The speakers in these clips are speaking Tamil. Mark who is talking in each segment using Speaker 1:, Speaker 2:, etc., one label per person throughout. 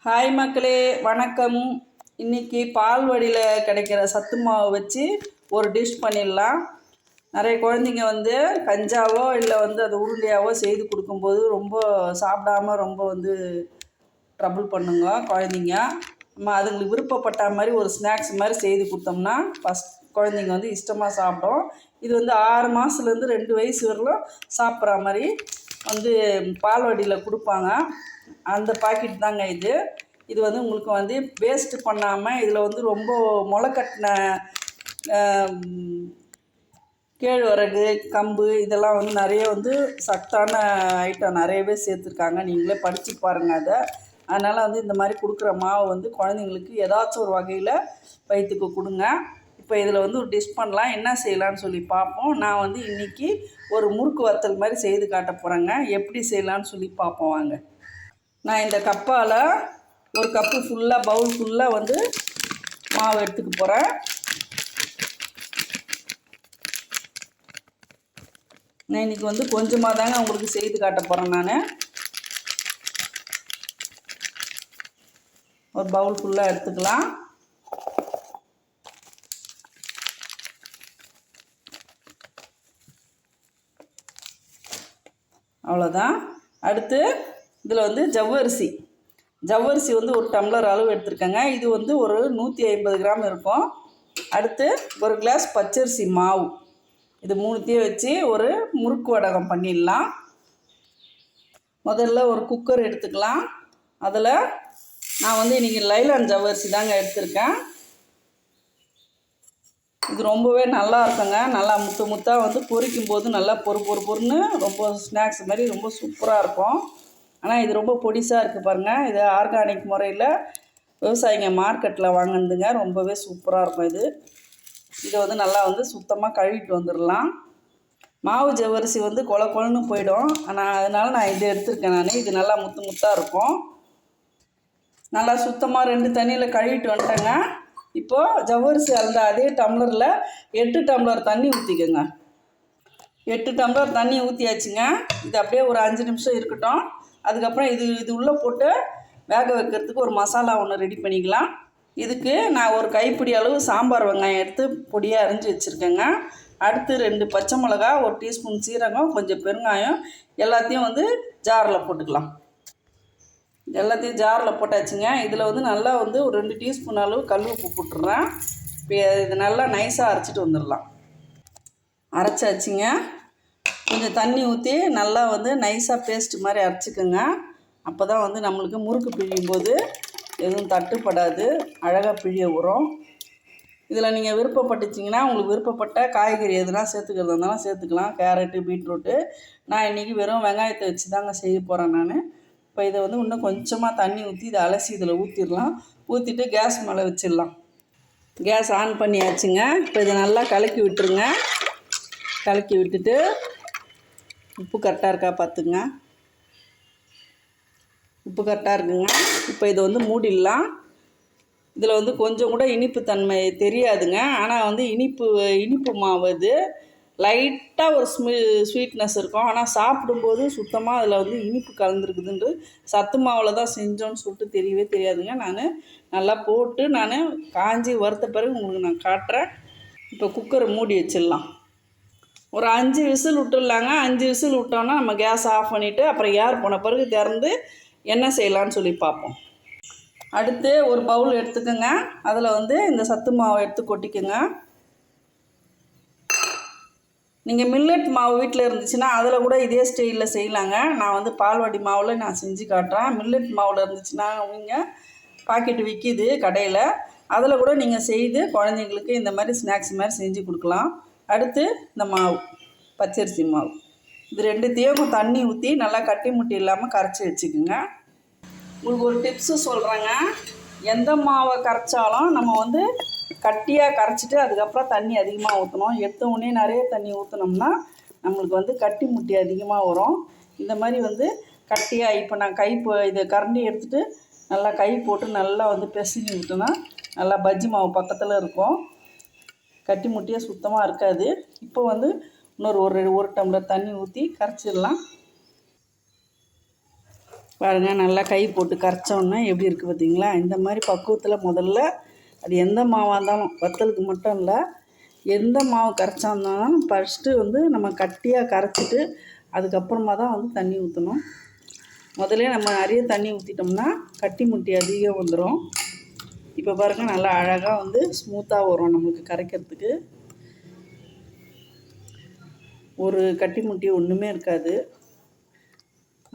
Speaker 1: ஹாய் மக்களே, வணக்கம். இன்றைக்கி பால்வடியில் கிடைக்கிற சத்து மாவு வச்சு ஒரு டிஷ் பண்ணிடலாம். நிறைய குழந்தைங்க கஞ்சாவோ இல்லை அது உருண்டையாவோ செய்து கொடுக்கும்போது ரொம்ப சாப்பிடாமல் ரொம்ப ட்ரபிள் பண்ணுங்க குழந்தைங்க. நம்ம அதுங்களுக்கு விருப்பப்பட்ட மாதிரி ஒரு ஸ்நாக்ஸ் மாதிரி செய்து கொடுத்தோம்னா குழந்தைங்க இஷ்டமாக சாப்பிடும். இது 6 மாதத்துலேருந்து 2 வயசு வரலும் சாப்பிட்ற மாதிரி பால்வடியில் கொடுப்பாங்க. அந்த பாக்கெட் தாங்க இது உங்களுக்கு வேஸ்ட்டு பண்ணாமல் இதில் ரொம்ப முளைக்கட்டின கேழ்வரகு, கம்பு இதெல்லாம் நிறைய சத்தான ஐட்டம் நிறையவே சேர்த்துருக்காங்க. நீங்களே படித்து பாருங்கள் அதை. அதனால் இந்த மாதிரி கொடுக்குற மாவு குழந்தைங்களுக்கு ஏதாச்சும் ஒரு வகையில் வயிற்றுக்கு கொடுங்க. இப்போ இதில் ஒரு டிஷ் பண்ணலாம். என்ன செய்யலான்னு சொல்லி பார்ப்போம். நான் இன்றைக்கி ஒரு முறுக்கு வத்தல் மாதிரி செய்து காட்ட போகிறேங்க. எப்படி செய்யலான்னு சொல்லி பார்ப்போம் வாங்க. நான் இந்த கப்பால் ஒரு கப்பு ஃபுல்லாக பவுல் ஃபுல்லாக மாவு எடுத்துக்க போகிறேன். நான் இன்றைக்கி கொஞ்சமாக தாங்க உங்களுக்கு செய்து காட்ட போகிறேன். நான் ஒரு பவுல் ஃபுல்லாக எடுத்துக்கலாம். அவ்வளோதான். அடுத்து இதில் ஜவ்வரிசி ஒரு டம்ளர் அளவு எடுத்துருக்கேங்க. இது ஒரு 150 கிராம் இருக்கும். அடுத்து ஒரு கிளாஸ் பச்சரிசி மாவு. இது மூணுத்தையும் வச்சு ஒரு முறுக்கு வடகம் பண்ணிடலாம். முதல்ல ஒரு குக்கர் எடுத்துக்கலாம். அதில் நான் இன்றைக்கி லைலான் ஜவ்வரிசி தாங்க எடுத்திருக்கேன். இது ரொம்பவே நல்லா இருக்குங்க. நல்லா முத்து முத்தாக பொரிக்கும் போது நல்லா பொறுன்னு ரொம்ப ஸ்நாக்ஸ் மாதிரி ரொம்ப சூப்பராக இருக்கும். ஆனால் இது ரொம்ப பொடிசாக இருக்குது பாருங்கள். இது ஆர்கானிக் முறையில் விவசாயிங்க மார்க்கெட்டில் வாங்கினதுங்க. ரொம்பவே சூப்பராக இருக்கும். இதை நல்லா சுத்தமாக கழுவிட்டு வந்துடலாம். மாவு ஜவ்வரிசி கொலன்னு போயிடும். ஆனால் அதனால் நான் இதை எடுத்துருக்கேன். இது நல்லா முத்து முத்தாக இருக்கும். நல்லா சுத்தமாக 2 தண்ணியில் கழுவிட்டு வந்துட்டேங்க. இப்போது ஜவ்வரிசி அந்த அதே டம்ளரில் 8 டம்ளர் தண்ணி ஊற்றிக்கோங்க. 8 டம்ளர் தண்ணி ஊற்றியாச்சுங்க. இது அப்படியே ஒரு 5 நிமிஷம் இருக்கட்டும். அதுக்கப்புறம் இது உள்ளே போட்டு வேக வைக்கிறதுக்கு ஒரு மசாலா ஒன்று ரெடி பண்ணிக்கலாம். இதுக்கு நான் ஒரு கைப்பிடி அளவு சாம்பார் வெங்காயம் எடுத்து பொடியாக அரிஞ்சு வச்சுருக்கேங்க. அடுத்து 2 பச்சை மிளகா, 1 டீஸ்பூன் சீரகம், கொஞ்சம் பெருங்காயம் எல்லாத்தையும் ஜாரில் போட்டுக்கலாம். எல்லாத்தையும் ஜாரில் போட்டாச்சுங்க. இதில் நல்லா ஒரு 2 டீஸ்பூன் அளவு கல் உப்பு போட்டுடுறேன். இப்போ இது நல்லா நைஸாக அரைச்சிட்டு வந்துடலாம். அரைச்சாச்சுங்க. கொஞ்சம் தண்ணி ஊற்றி நல்லா நைஸாக பேஸ்ட் மாதிரி அரைச்சிக்கோங்க. அப்போ தான் நம்மளுக்கு முறுக்கு பிழியும் போது எதுவும் தட்டுப்படாது, அழகாக பிழிய வரும். இதில் நீங்கள் விருப்பப்பட்டுச்சிங்கன்னா உங்களுக்கு விருப்பப்பட்ட காய்கறி எதுனா சேர்த்துக்கிறதா இருந்தாலும் சேர்த்துக்கலாம். Carrot, beetroot. நான் இன்றைக்கி வெறும் வெங்காயத்தை வச்சு தாங்க செய்ய போகிறேன் நான். இப்போ இதை இன்னும் கொஞ்சமாக தண்ணி ஊற்றி இதை அலசி இதில் ஊற்றிடலாம். ஊற்றிட்டு கேஸ் மேலே வச்சிடலாம். கேஸ் ஆன் பண்ணியாச்சுங்க. இப்போ இதை நல்லா கலக்கி விட்டுருங்க. கலக்கி விட்டுட்டு உப்பு கரெக்டாக இருக்கா பார்த்துங்க. உப்பு கரெக்டாக இருக்குங்க. இப்போ இதை மூடிடலாம். இதில் கொஞ்சம் கூட இனிப்பு தன்மை தெரியாதுங்க. ஆனால் இனிப்பு மாவு இது லைட்டாக ஒரு ஸ்வீட்னஸ் இருக்கும். ஆனால் சாப்பிடும்போது சுத்தமாக அதில் இனிப்பு கலந்துருக்குதுன்று சத்து மாவில் தான் செஞ்சோன்னு சொல்லிட்டு தெரியவே தெரியாதுங்க. நான் நல்லா போட்டு காஞ்சி வறுத்த பிறகு உங்களுக்கு நான் காட்டுறேன். இப்போ குக்கரை மூடி வச்சிடலாம். ஒரு 5 விசில் விட்டுடலாங்க. 5 விசில் விட்டோன்னா நம்ம கேஸ் ஆஃப் பண்ணிவிட்டு அப்புறம் ஏர் போன பிறகு திறந்து என்ன செய்யலான்னு சொல்லி பார்ப்போம். அடுத்து ஒரு பவுல் எடுத்துக்கோங்க. அதில் இந்த சத்து மாவை எடுத்து கொட்டிக்கோங்க. நீங்கள் மில்லட் மாவு வீட்டில் இருந்துச்சுன்னா அதில் கூட இதே ஸ்டைலில் செய்யலாங்க. நான் பால்வாடி மாவில் நான் செஞ்சு காட்டுறேன். மில்லட் மாவில் இருந்துச்சுன்னா நீங்கள் பாக்கெட்டு விற்கிது கடையில். அதில் கூட நீங்கள் செய்து குழந்தைங்களுக்கு இந்த மாதிரி ஸ்நாக்ஸ் மாதிரி செஞ்சு கொடுக்கலாம். அடுத்து இந்த மாவு பச்சரிசி மாவு இது 2த்தையும் தண்ணி ஊற்றி நல்லா கட்டி முட்டி இல்லாமல் கரைச்சி வச்சுக்கோங்க. உங்களுக்கு ஒரு டிப்ஸு சொல்கிறேங்க. எந்த மாவை கரைச்சாலும் நம்ம கட்டியாக கரைச்சிட்டு அதுக்கப்புறம் தண்ணி அதிகமாக ஊற்றணும். எடுத்த உடனே நிறைய தண்ணி ஊற்றினோம்னா நம்மளுக்கு கட்டி முட்டி அதிகமாக வரும். இந்த மாதிரி கட்டியாக இப்போ நான் இதை கரண்டி எடுத்துகிட்டு நல்லா கை போட்டு நல்லா பிசைஞ்சு விட்டோன்னா நல்லா பஜ்ஜி மாவு பக்கத்தில் இருக்கும். கட்டி முட்டியாக சுத்தமாக இருக்காது. இப்போ இன்னொரு ஒரு டம்ளர் தண்ணி ஊற்றி கரைச்சிடலாம். பாருங்கள், நல்லா கை போட்டு கரைச்சோன்னா எப்படி இருக்குது பார்த்தீங்களா? இந்த மாதிரி பக்குவத்தில் முதல்ல அது எந்த மாவாக இருந்தாலும் வத்தலுக்கு மட்டும் இல்லை, எந்த மாவு கரைச்சாலும் ஃபஸ்ட்டு வந்து நம்ம கட்டியாக கரைச்சிட்டு அதுக்கப்புறமா தான் வந்து தண்ணி ஊற்றணும். முதல்ல நம்ம நிறைய தண்ணி ஊற்றிட்டோம்னா கட்டி முட்டி அதிகம் வந்துடும். இப்போ பாருங்கள், நல்லா அழகாக வந்து ஸ்மூத்தாக வரும் நம்மளுக்கு கரைக்கிறதுக்கு. ஒரு கட்டி முட்டி ஒன்றுமே இருக்காது.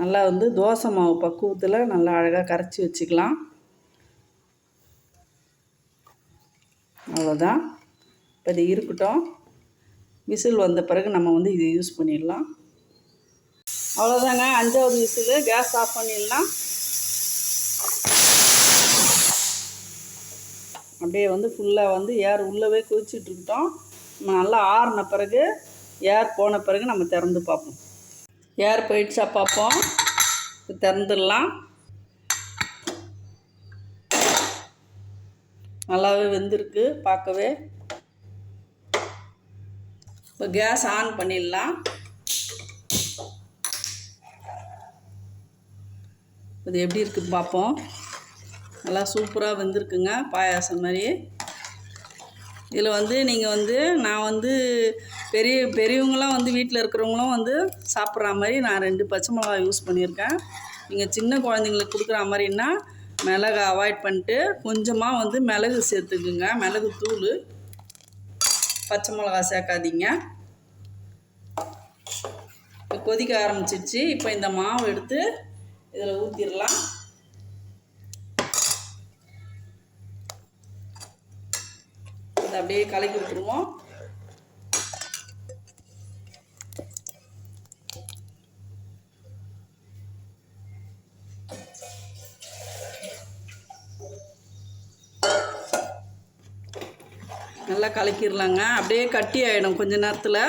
Speaker 1: நல்லா வந்து தோசை மாவு பக்குவத்தில் நல்லா அழகாக கரைச்சி வச்சுக்கலாம். அவ்வளோதான். இப்போ இது இருக்கட்டும். விசில் வந்த பிறகு நம்ம வந்து இதை யூஸ் பண்ணிடலாம். அவ்வளோதாங்க, 5வது விசிலு. கேஸ் ஆஃப் பண்ணிடலாம். அப்படியே வந்து ஃபுல்லாக வந்து ஏர் உள்ளவே கொதிச்சிட்ருக்கட்டும். நம்ம நல்லா ஆறின பிறகு, ஏர் போன பிறகு நம்ம திறந்து பார்ப்போம். ஏர் போயிடுச்சா பார்ப்போம். திறந்துடலாம். நல்லாவே வெந்திருக்கு பார்க்கவே. இப்போ கேஸ் ஆன் பண்ணிடலாம். இது எப்படி இருக்குன்னு பார்ப்போம். நல்லா சூப்பராக வெந்திருக்குங்க, பாயாசம் மாதிரி. இதில் வந்து நீங்கள் வந்து நான் வந்து பெரியவங்களாம் வந்து வீட்டில் இருக்கிறவங்களும் வந்து சாப்பிட்ற மாதிரி நான் 2 பச்சை மிளகாய் யூஸ் பண்ணியிருக்கேன். நீங்கள் சின்ன குழந்தைங்களுக்கு கொடுக்குற மாதிரின்னா மிளகை அவாய்ட் பண்ணிட்டு கொஞ்சமாக வந்து மிளகு சேர்த்துக்குங்க. மிளகு தூள், பச்சை மிளகா சேர்க்காதீங்க. இப்போ கொதிக்க ஆரம்பிச்சிடுச்சு. இப்போ இந்த மாவு எடுத்து இதில் ஊற்றிடலாம். இதை அப்படியே கலக்கி விட்டுருவோம். நல்லா கலக்கிடலாங்க. அப்படியே கட்டி ஆகிடும் கொஞ்ச நேரத்தில்.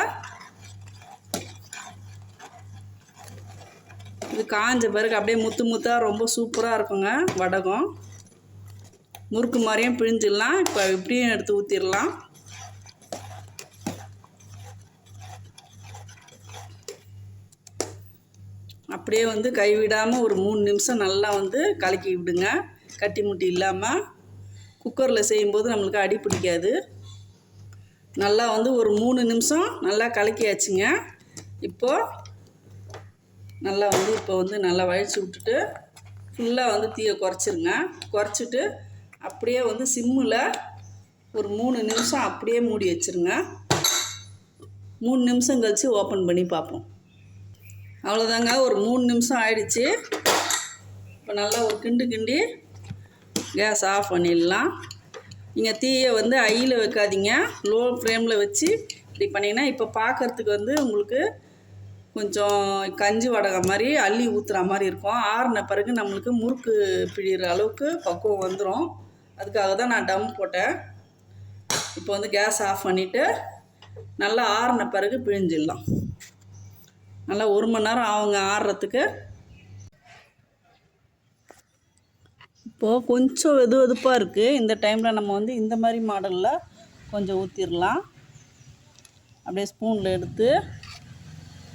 Speaker 1: இது காஞ்ச பிறகு அப்படியே முத்து முத்தாக ரொம்ப சூப்பராக இருக்குங்க வடகம். முறுக்கு மாதிரியும் பிழிஞ்சிடலாம். இப்போ இப்படியும் எடுத்து ஊற்றிடலாம். அப்படியே வந்து கைவிடாமல் ஒரு 3 நிமிஷம் நல்லா வந்து கலக்கி விடுங்க. கட்டி முட்டி இல்லாமல். குக்கரில் செய்யும்போது நம்மளுக்கு அடி பிடிக்காது. நல்லா வந்து ஒரு 3 நிமிஷம் நல்லா கலக்கியாச்சுங்க. இப்போது நல்லா வந்து நல்லா வழித்து விட்டுட்டு ஃபுல்லாக வந்து தீயை குறைச்சிருங்க. குறைச்சிட்டு அப்படியே வந்து சிம்மில் ஒரு 3 நிமிஷம் அப்படியே மூடி வச்சுருங்க. 3 நிமிஷம் கழித்து ஓப்பன் பண்ணி பார்ப்போம். அவ்வளோதாங்க, ஒரு 3 நிமிஷம் ஆயிடுச்சு. இப்போ நல்லா ஒரு கிண்டி கேஸ் ஆஃப் பண்ணிடலாம். நீங்கள் தீயை வந்து ஹையில் வைக்காதீங்க, லோ ஃப்ளேமில் வச்சு இப்படி பண்ணிங்கன்னா இப்போ பார்க்குறதுக்கு வந்து உங்களுக்கு கொஞ்சம் கஞ்சி வடகம் மாதிரி அள்ளி ஊற்றுற மாதிரி இருக்கும். ஆறின பிறகு நம்மளுக்கு முறுக்கு பிழிகிற அளவுக்கு பக்குவம் வந்துடும். அதுக்காக தான் நான் டம் போட்டேன். இப்போ வந்து கேஸ் ஆஃப் பண்ணிவிட்டு நல்லா ஆறின பிறகு பிழிஞ்சிடலாம். நல்லா 1 மணி நேரம் ஆகுங்க ஆறுறதுக்கு. இப்போது கொஞ்சம் வெதுப்பாக இருக்குது. இந்த டைமில் நம்ம வந்து இந்த மாதிரி மாடலில் கொஞ்சம் ஊற்றிடலாம். அப்படியே ஸ்பூனில் எடுத்து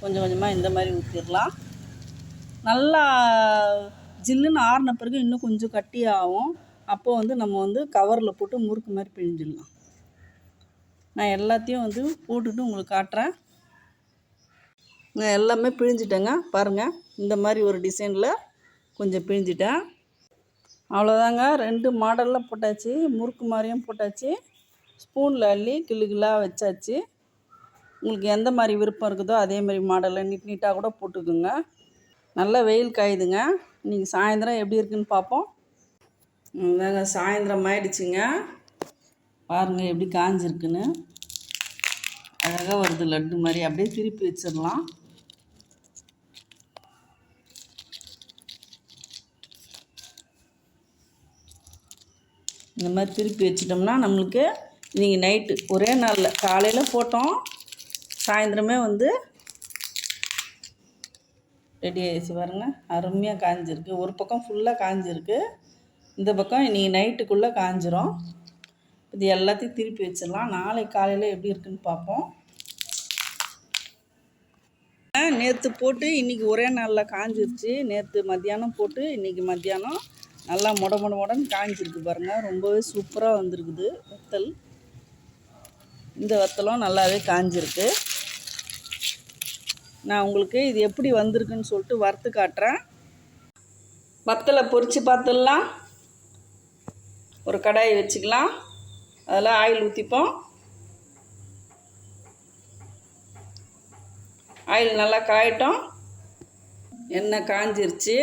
Speaker 1: கொஞ்சம் கொஞ்சமாக இந்த மாதிரி ஊற்றிடலாம். நல்லா ஜில்லுன்னு ஆறின பிறகு இன்னும் கொஞ்சம் கட்டியாகும். அப்போது வந்து நம்ம வந்து கவரில் போட்டு முறுக்கு மாதிரி பிழிஞ்சிடலாம். நான் எல்லாத்தையும் வந்து போட்டுட்டு உங்களுக்கு காட்டுறேன். நான் எல்லாமே பிழிஞ்சிட்டேங்க. பாருங்கள், இந்த மாதிரி ஒரு டிசைனில் கொஞ்சம் பிழிஞ்சிட்டேன். அவ்வளோதாங்க, 2 மாடலில் போட்டாச்சு. முறுக்கு மாதிரியும் போட்டாச்சு, ஸ்பூனில் அள்ளி கிளுகிளாக வச்சாச்சு. உங்களுக்கு எந்த மாதிரி விருப்பம் இருக்குதோ அதே மாதிரி மாடலில் நீட்டாக கூட போட்டுக்குங்க. நல்லா வெயில் காயுதுங்க. நீங்கள் சாயந்தரம் எப்படி இருக்குன்னு பார்ப்போம். அதாங்க சாயந்தரம் ஆயிடுச்சுங்க. பாருங்கள் எப்படி காஞ்சிருக்குன்னு. அழகாக வருது லட்டு மாதிரி. அப்படியே திருப்பி வச்சிடலாம். இந்த மாதிரி திருப்பி வச்சிட்டோம்னா நம்மளுக்கு நீங்கள் நைட்டு ஒரே நாளில் காலையில் போட்டோம், சாயந்தரமே வந்து ரெடி ஆகிடுச்சு. பாருங்கள், அருமையாக காஞ்சிருக்கு. ஒரு பக்கம் ஃபுல்லாக காஞ்சிருக்கு, இந்த பக்கம் நீங்கள் நைட்டுக்குள்ளே காஞ்சிரும். இது எல்லாத்தையும் திருப்பி வச்சிடலாம். நாளைக்கு காலையில் எப்படி இருக்குன்னு பார்ப்போம். நேற்று போட்டு இன்றைக்கி ஒரே நாளில் காஞ்சிருச்சு. நேற்று மத்தியானம் போட்டு இன்றைக்கி மத்தியானம் நல்லா மொடன்னு காஞ்சிருக்கு பாருங்கள். ரொம்பவே சூப்பராக வந்திருக்குது வத்தல். இந்த வத்தலும் நல்லாவே காஞ்சிருக்கு. நான் உங்களுக்கு இது எப்படி வந்திருக்குன்னு சொல்லிட்டு வறுத்து காட்டுறேன். வத்தலை பொரித்து பார்த்துடலாம். ஒரு கடாயை வச்சுக்கலாம். அதில் ஆயில் ஊற்றிப்போம். ஆயில் நல்லா காயட்டும். எண்ணெய் காஞ்சிருச்சு.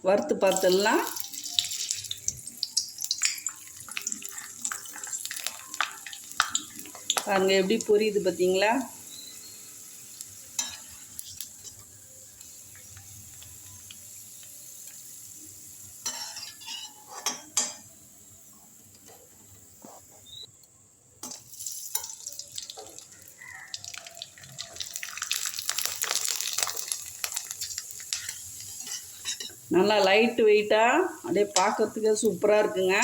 Speaker 1: வறுத்து பார்த்துடலாம். பாருங்கள் எப்படி பொரியுது பார்த்தீங்களா? நல்லா லைட்டு வெயிட்டாக அப்படியே பார்க்கறதுக்கே சூப்பராக இருக்குங்க.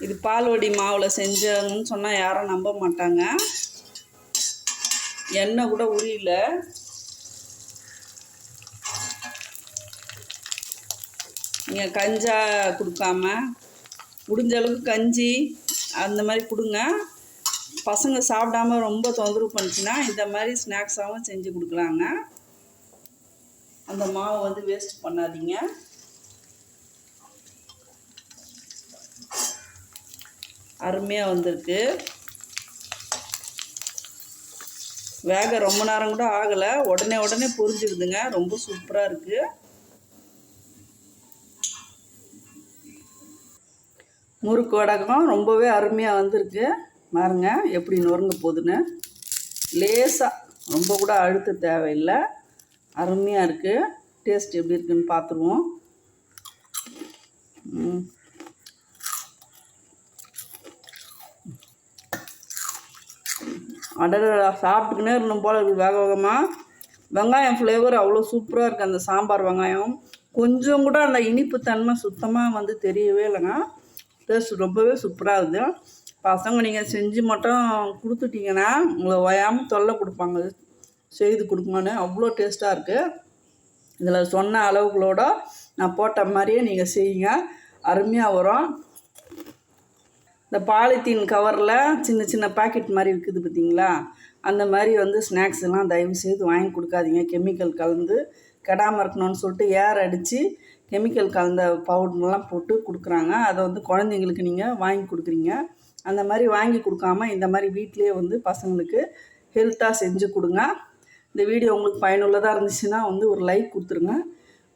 Speaker 1: இது பால்வடி மாவில் செஞ்சோன்னு சொன்னால் யாரும் நம்ப மாட்டாங்க. எண்ணெய் கூட உரியல. நீங்கள் கஞ்சா கொடுக்காம முடிஞ்ச அளவுக்கு கஞ்சி அந்த மாதிரி கொடுங்க. பசங்க சாப்பிடாம ரொம்ப தொந்தரவு பண்ணிச்சுன்னா இந்த மாதிரி ஸ்நாக்ஸாகவும் செஞ்சு கொடுக்கலாங்க. அந்த மாவை வந்து வேஸ்ட் பண்ணாதீங்க. அருமையாக வந்திருக்கு. வேக ரொம்ப நேரம் கூட ஆகலை. உடனே பொரிஞ்சிருதுங்க. ரொம்ப சூப்பராக இருக்குது. முறுக்கு வடகம் ரொம்பவே அருமையாக வந்திருக்கு. பாருங்க எப்படி நொறுங்க போகுதுன்னு. லேசாக, ரொம்ப கூட அழுத்த தேவையில்லை. அருமையாக இருக்குது. டேஸ்ட் எப்படி இருக்குன்னு பார்த்துருவோம். சாப்பிட்டுக்கினே இருந்தோம் போல் இருக்குது. வேகமாக வெங்காயம் ஃப்ளேவர் அவ்வளோ சூப்பராக இருக்குது. அந்த சாம்பார் வெங்காயம் கொஞ்சம் கூட அந்த இனிப்பு தன்மை சுத்தமாக வந்து தெரியவே இல்லைங்க. டேஸ்ட் ரொம்பவே சூப்பராக இருக்குது. பசங்க நீங்கள் செஞ்சு மட்டும் கொடுத்துட்டிங்கன்னா உங்களை ஓயாமல் தொல்லை கொடுப்பாங்க. செய்து கொடுக்குமான்னு அவ்வளோ டேஸ்ட்டாக இருக்குது. இதில் சொன்ன அளவுகளோட நான் போட்ட மாதிரியே நீங்கள் செய்யுங்க. அருமையாக வரும். இந்த பாலித்தீன் கவரில் சின்ன பாக்கெட் மாதிரி இருக்குது பார்த்தீங்களா? அந்த மாதிரி வந்து ஸ்நாக்ஸ் எல்லாம் தயவு செய்து வாங்கி கொடுக்காதீங்க. கெமிக்கல் கலந்து கெடாமல் இருக்கணும்னு சொல்லிட்டு ஏர் அடித்து கெமிக்கல் கலந்த பவுடர்லாம் போட்டு கொடுக்குறாங்க. அதை வந்து குழந்தைங்களுக்கு நீங்கள் வாங்கி கொடுக்குறீங்க. அந்த மாதிரி வாங்கி கொடுக்காம இந்த மாதிரி வீட்டிலே வந்து பசங்களுக்கு ஹெல்த்தாக செஞ்சு கொடுங்க. இந்த வீடியோ உங்களுக்கு பயனுள்ளதாக இருந்துச்சுன்னா வந்து ஒரு லைக் கொடுத்துருங்க.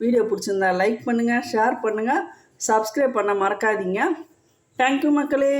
Speaker 1: வீடியோ பிடிச்சிருந்தா லைக் பண்ணுங்கள், ஷேர் பண்ணுங்கள், சப்ஸ்கிரைப் பண்ண மறக்காதீங்க. தேங்க்யூ மக்களே.